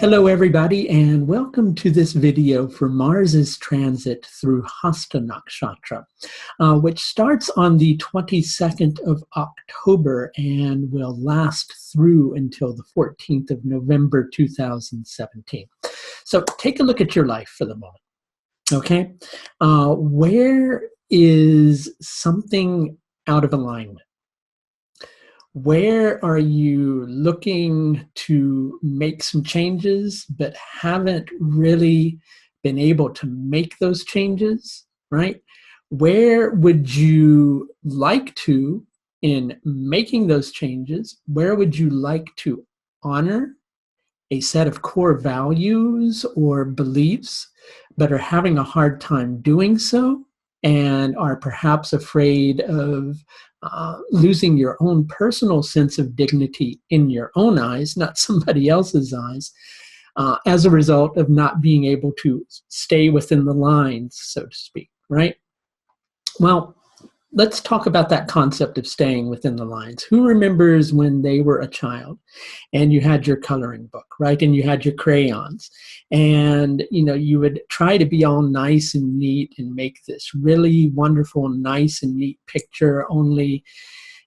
Hello everybody, and welcome to this video for Mars's transit through Hasta Nakshatra, which starts on the 22nd of October and will last through until the 14th of November 2017. So take a look at your life for the moment, okay? Where is something out of alignment? Where are you looking to make some changes but haven't really been able to make those changes, right? Where would you like to, in making those changes, where would you like to honor a set of core values or beliefs but are having a hard time doing so and are perhaps afraid of losing your own personal sense of dignity in your own eyes, not somebody else's eyes, as a result of not being able to stay within the lines, so to speak, right? Well, let's talk about that concept of staying within the lines. Who remembers when they were a child and you had your coloring book, right? And you had your crayons and, you would try to be all nice and neat and make this really wonderful, nice and neat picture, only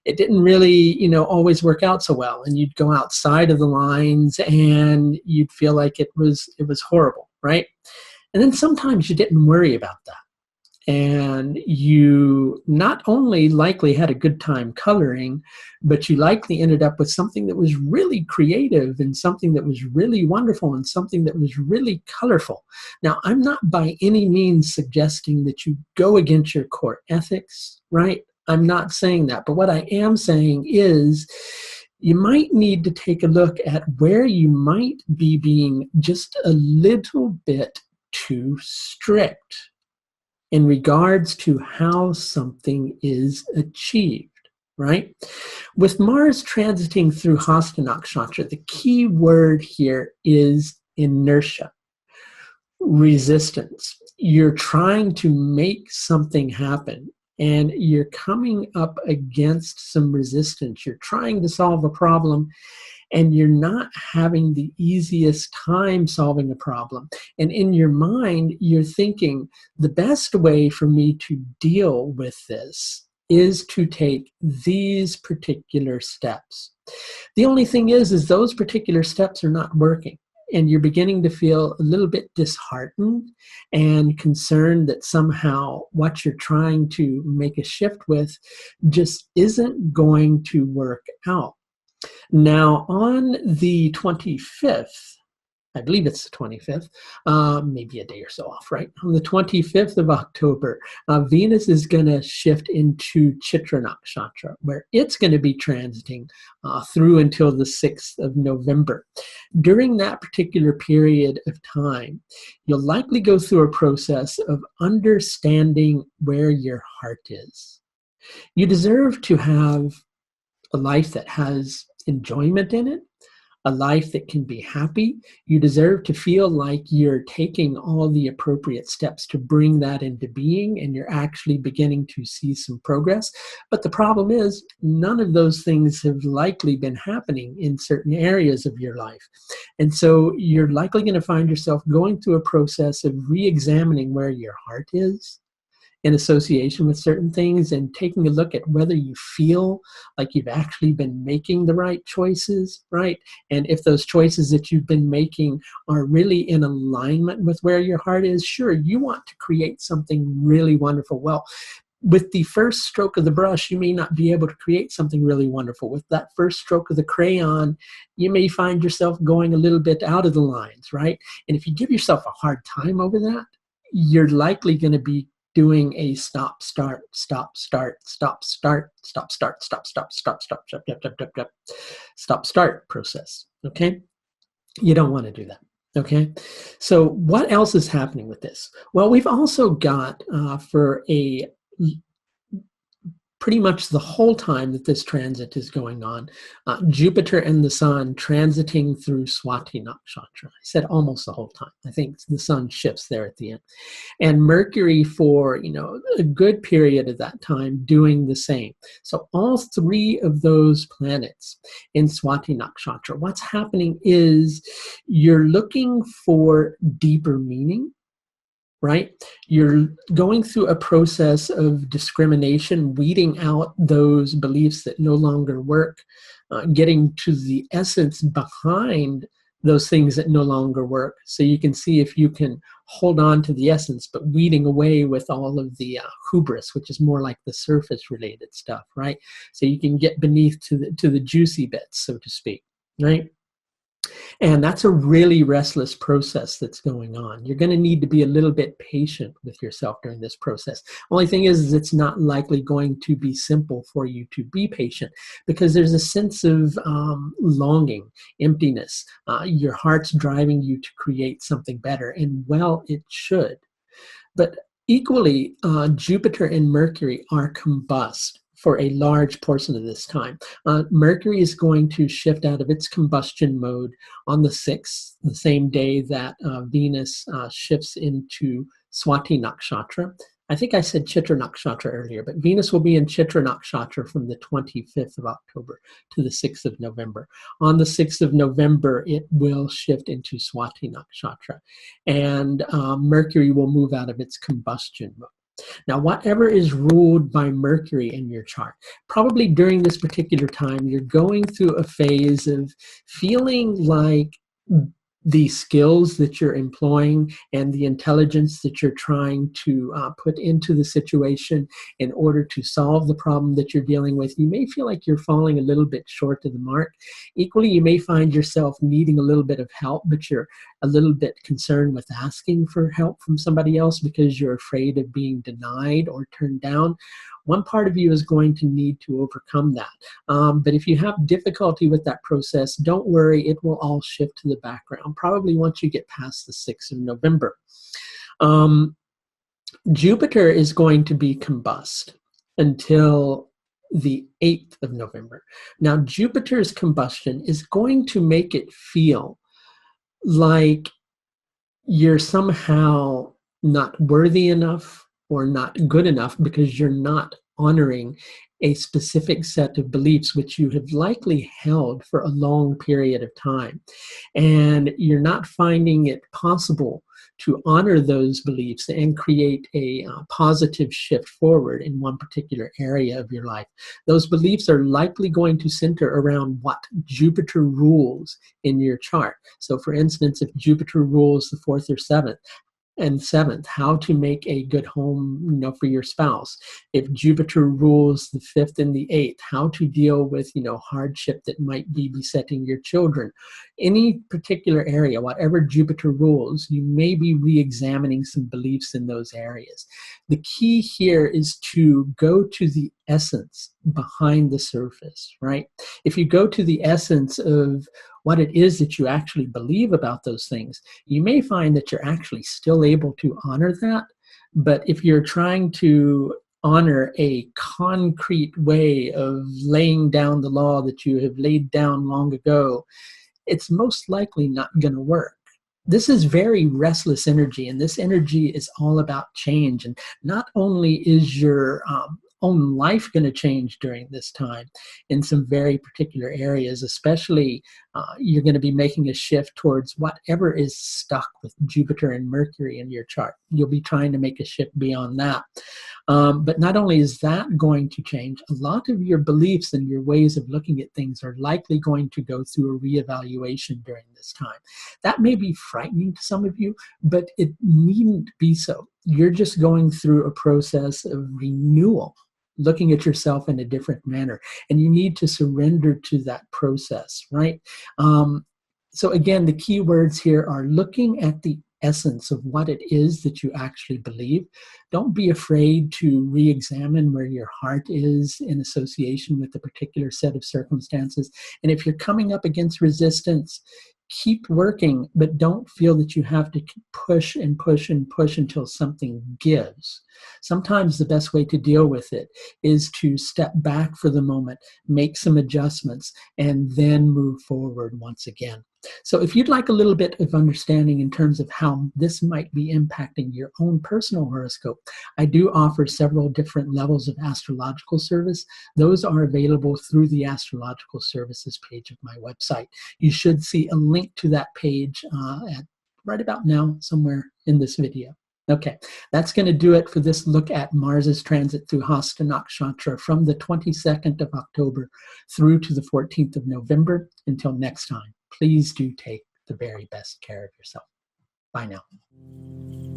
it didn't really, always work out so well. And you'd go outside of the lines and you'd feel like it was horrible, right? And then sometimes you didn't worry about that. And you not only likely had a good time coloring, but you likely ended up with something that was really creative and something that was really wonderful and something that was really colorful. Now, I'm not by any means suggesting that you go against your core ethics, right? I'm not saying that. But what I am saying is you might need to take a look at where you might be being just a little bit too strict in regards to how something is achieved, right? With Mars transiting through Hasta Nakshatra, the key word here is inertia, resistance. You're trying to make something happen and you're coming up against some resistance. You're trying to solve a problem and you're not having the easiest time solving a problem. And in your mind, you're thinking, the best way for me to deal with this is to take these particular steps. The only thing is those particular steps are not working. And you're beginning to feel a little bit disheartened and concerned that somehow what you're trying to make a shift with just isn't going to work out. Now, on the 25th, I believe it's the 25th, maybe a day or so off, right? On the 25th of October, Venus is going to shift into Chitra Nakshatra, where it's going to be transiting through until the 6th of November. During that particular period of time, you'll likely go through a process of understanding where your heart is. You deserve to have a life that has enjoyment in it, a life that can be happy. You deserve to feel like you're taking all the appropriate steps to bring that into being and you're actually beginning to see some progress. But the problem is none of those things have likely been happening in certain areas of your life. And so you're likely going to find yourself going through a process of re-examining where your heart is in association with certain things and taking a look at whether you feel like you've actually been making the right choices, right? And if those choices that you've been making are really in alignment with where your heart is, sure, you want to create something really wonderful. Well, with the first stroke of the brush, you may not be able to create something really wonderful. With that first stroke of the crayon, you may find yourself going a little bit out of the lines, right? And if you give yourself a hard time over that, you're likely going to be doing a stop, start, stop, start, stop, start, stop, start, stop, stop, stop, stop, stop, stop, stop, start process, okay? You don't want to do that, okay? So what else is happening with this? Well, we've also got for a pretty much the whole time that this transit is going on. Jupiter and the Sun transiting through Swati Nakshatra. I said almost the whole time. I think the Sun shifts there at the end. And Mercury for, a good period of that time doing the same. So all three of those planets in Swati Nakshatra, what's happening is you're looking for deeper meaning, right? You're going through a process of discrimination, weeding out those beliefs that no longer work, getting to the essence behind those things that no longer work. So you can see if you can hold on to the essence, but weeding away with all of the hubris, which is more like the surface related stuff, right? So you can get beneath to the juicy bits, so to speak, right? And that's a really restless process that's going on. You're going to need to be a little bit patient with yourself during this process. Only thing is it's not likely going to be simple for you to be patient because there's a sense of longing, emptiness. Your heart's driving you to create something better, and well, it should. But equally, Jupiter and Mercury are combust for a large portion of this time. Mercury is going to shift out of its combustion mode on the 6th, the same day that Venus shifts into Swati Nakshatra. I think I said Chitra Nakshatra earlier, but Venus will be in Chitra Nakshatra from the 25th of October to the 6th of November. On the 6th of November, it will shift into Swati Nakshatra, and Mercury will move out of its combustion mode. Now, whatever is ruled by Mercury in your chart, probably during this particular time, you're going through a phase of feeling like the skills that you're employing and the intelligence that you're trying to put into the situation in order to solve the problem that you're dealing with, you may feel like you're falling a little bit short of the mark. Equally, you may find yourself needing a little bit of help, but you're a little bit concerned with asking for help from somebody else because you're afraid of being denied or turned down. One part of you is going to need to overcome that. But if you have difficulty with that process, don't worry, it will all shift to the background, probably once you get past the 6th of November. Jupiter is going to be combust until the 8th of November. Now, Jupiter's combustion is going to make it feel like you're somehow not worthy enough or not good enough because you're not honoring a specific set of beliefs which you have likely held for a long period of time. And you're not finding it possible to honor those beliefs and create a positive shift forward in one particular area of your life. Those beliefs are likely going to center around what Jupiter rules in your chart. So for instance, if Jupiter rules the 4th or 7th, how to make a good home, for your spouse. If Jupiter rules the 5th and the 8th, how to deal with, hardship that might be besetting your children. Any particular area, whatever Jupiter rules, you may be re-examining some beliefs in those areas. The key here is to go to the essence behind the surface, right? If you go to the essence of what it is that you actually believe about those things, you may find that you're actually still able to honor that. But if you're trying to honor a concrete way of laying down the law that you have laid down long ago, it's most likely not going to work. This is very restless energy, and this energy is all about change. And not only is your own life going to change during this time in some very particular areas, especially you're going to be making a shift towards whatever is stuck with Jupiter and Mercury in your chart. You'll be trying to make a shift beyond that. But not only is that going to change, a lot of your beliefs and your ways of looking at things are likely going to go through a reevaluation during this time. That may be frightening to some of you, but it needn't be so. You're just going through a process of renewal, looking at yourself in a different manner, and you need to surrender to that process, right? So again, the key words here are looking at the essence of what it is that you actually believe. Don't be afraid to re-examine where your heart is in association with a particular set of circumstances. And if you're coming up against resistance, keep working, but don't feel that you have to push and push and push until something gives. Sometimes the best way to deal with it is to step back for the moment, make some adjustments, and then move forward once again. So if you'd like a little bit of understanding in terms of how this might be impacting your own personal horoscope, I do offer several different levels of astrological service. Those are available through the astrological services page of my website. You should see a link to that page at right about now, somewhere in this video. Okay, that's going to do it for this look at Mars's transit through Hasta Nakshatra from the 22nd of October through to the 14th of November. Until next time, please do take the very best care of yourself. Bye now.